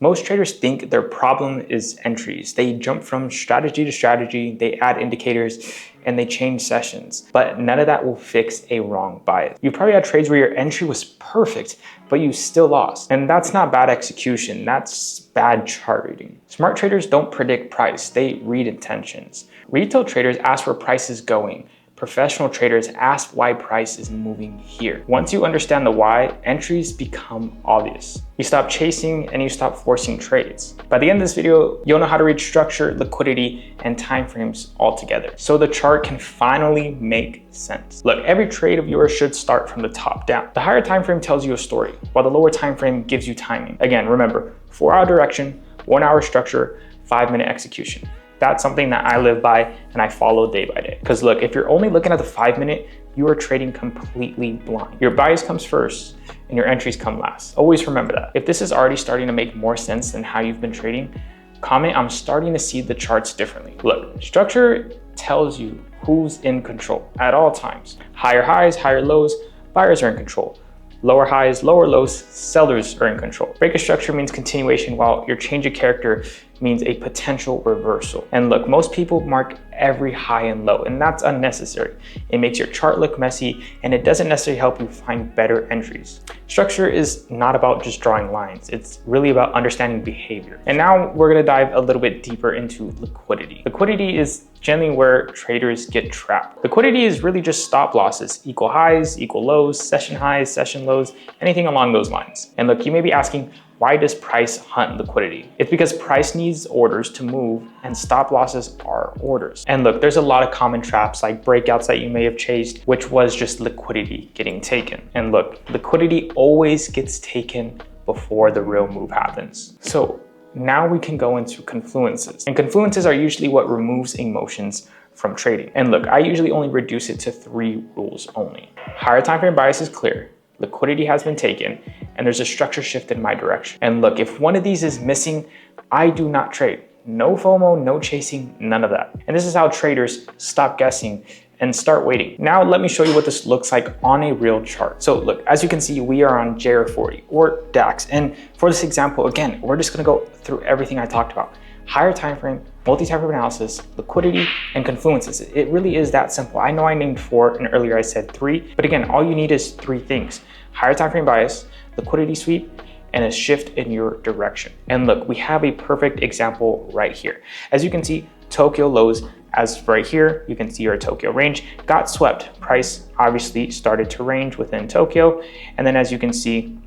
Most traders think their problem is entries. They jump from strategy to strategy, they add indicators, and they change sessions. But none of that will fix a wrong bias. You probably had trades where your entry was perfect, but you still lost. And that's not bad execution, that's bad chart reading. Smart traders don't predict price, they read intentions. Retail traders ask where price is going. Professional traders ask why price is moving here. Once you understand the why, entries become obvious. You stop chasing and you stop forcing trades. By the end of this video, you'll know how to read structure, liquidity, and timeframes all together, so the chart can finally make sense. Look, every trade of yours should start from the top down. The higher time frame tells you a story, while the lower time frame gives you timing. Again, remember, 4-hour direction, 1-hour structure, 5-minute execution. That's something that I live by and I follow day by day. Because look, if you're only looking at the 5-minute, you are trading completely blind. Your bias comes first and your entries come last. Always remember that. If this is already starting to make more sense than how you've been trading, comment, I'm starting to see the charts differently. Look, structure tells you who's in control at all times. Higher highs, higher lows, buyers are in control. Lower highs, lower lows, sellers are in control. Break of structure means continuation, while your change of character means a potential reversal. And look, most people mark every high and low, and that's unnecessary. It makes your chart look messy, and it doesn't necessarily help you find better entries. Structure is not about just drawing lines. It's really about understanding behavior. And now we're gonna dive a little bit deeper into liquidity. Liquidity is generally where traders get trapped. Liquidity is really just stop losses, equal highs, equal lows, session highs, session lows, anything along those lines. And look, you may be asking, why does price hunt liquidity? It's because price needs orders to move and stop losses are orders. And look, there's a lot of common traps like breakouts that you may have chased, which was just liquidity getting taken. And look, liquidity always gets taken before the real move happens. So now we can go into confluences. And confluences are usually what removes emotions from trading. And look, I usually only reduce it to 3 rules only. Higher time frame bias is clear. Liquidity has been taken, and there's a structure shift in my direction. And look, if one of these is missing, I do not trade. No FOMO, no chasing, none of that. And this is how traders stop guessing and start waiting. Now let me show you what this looks like on a real chart. So look, as you can see, we are on JR40 or DAX. And for this example, again, we're just gonna go through everything I talked about. Higher time frame, multi-time frame analysis, liquidity, and confluences. It really is that simple. I know I named 4 and earlier I said 3, but again, all you need is 3 things. Higher time frame bias, liquidity sweep, and a shift in your direction. And look, we have a perfect example right here. As you can see, Tokyo lows, as right here, you can see our Tokyo range got swept. Price obviously started to range within Tokyo. And then as you can see,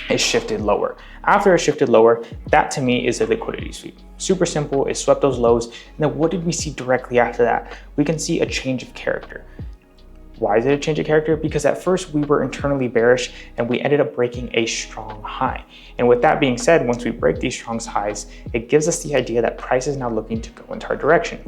it shifted lower. After it shifted lower, that to me is a liquidity sweep. Super simple, it swept those lows. And then what did we see directly after that? We can see a change of character. Why is it a change of character? Because at first we were internally bearish and we ended up breaking a strong high. And with that being said, once we break these strong highs, it gives us the idea that price is now looking to go into our direction.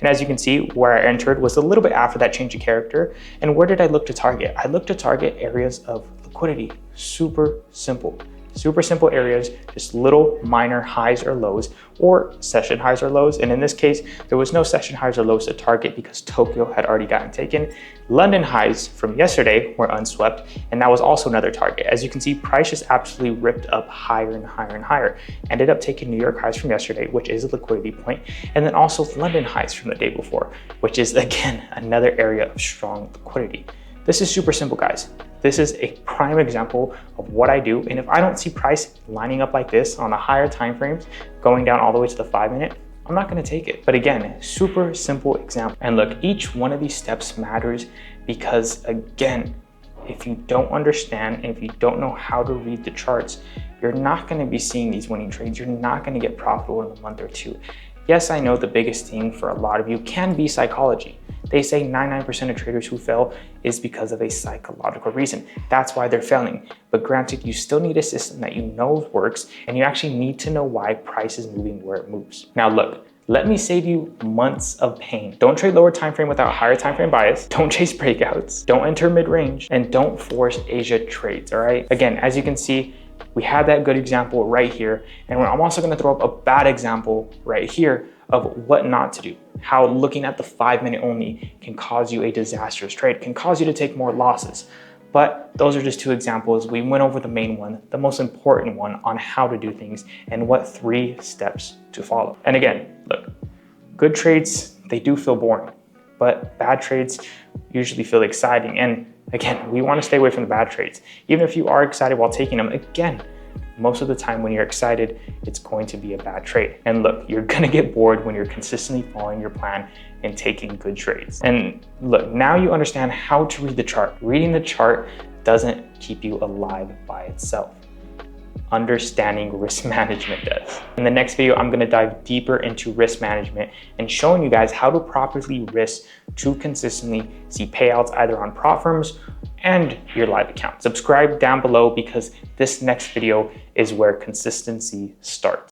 And as you can see, where I entered was a little bit after that change of character. And where did I look to target? I looked to target areas of liquidity. Super simple. Super simple areas, just little minor highs or lows or session highs or lows. And in this case, there was no session highs or lows to target because Tokyo had already gotten taken. London highs from yesterday were unswept, and that was also another target. As you can see, price just absolutely ripped up higher and higher and higher. Ended up taking New York highs from yesterday, which is a liquidity point, and then also London highs from the day before, which is again, another area of strong liquidity. This is super simple, guys. This is a prime example of what I do. And if I don't see price lining up like this on the higher time frames, going down all the way to the 5-minute, I'm not gonna take it. But again, super simple example. And look, each one of these steps matters because again, if you don't understand and if you don't know how to read the charts, you're not gonna be seeing these winning trades. You're not gonna get profitable in a month or two. Yes, I know the biggest thing for a lot of you can be psychology. They say 99% of traders who fail is because of a psychological reason. That's why they're failing. But granted, you still need a system that you know works, and you actually need to know why price is moving where it moves. Now look, let me save you months of pain. Don't trade lower time frame without higher time frame bias. Don't chase breakouts. Don't enter mid-range, and don't force Asia trades, all right? Again, as you can see, we had that good example right here, and I'm also gonna throw up a bad example right here of what not to do. How looking at the 5-minute only can cause you a disastrous trade, can cause you to take more losses. But those are just two examples. We went over the main one, the most important one on how to do things and what 3 steps to follow. And again, look, good trades, they do feel boring, but bad trades usually feel exciting. And again, we want to stay away from the bad trades. Even if you are excited while taking them, again, most of the time when you're excited, it's going to be a bad trade. And look, you're gonna get bored when you're consistently following your plan and taking good trades. And look, now you understand how to read the chart. Reading the chart doesn't keep you alive by itself. Understanding risk management does. In the next video, I'm gonna dive deeper into risk management and showing you guys how to properly risk to consistently see payouts either on prop firms and your live account. Subscribe down below because this next video is where consistency starts.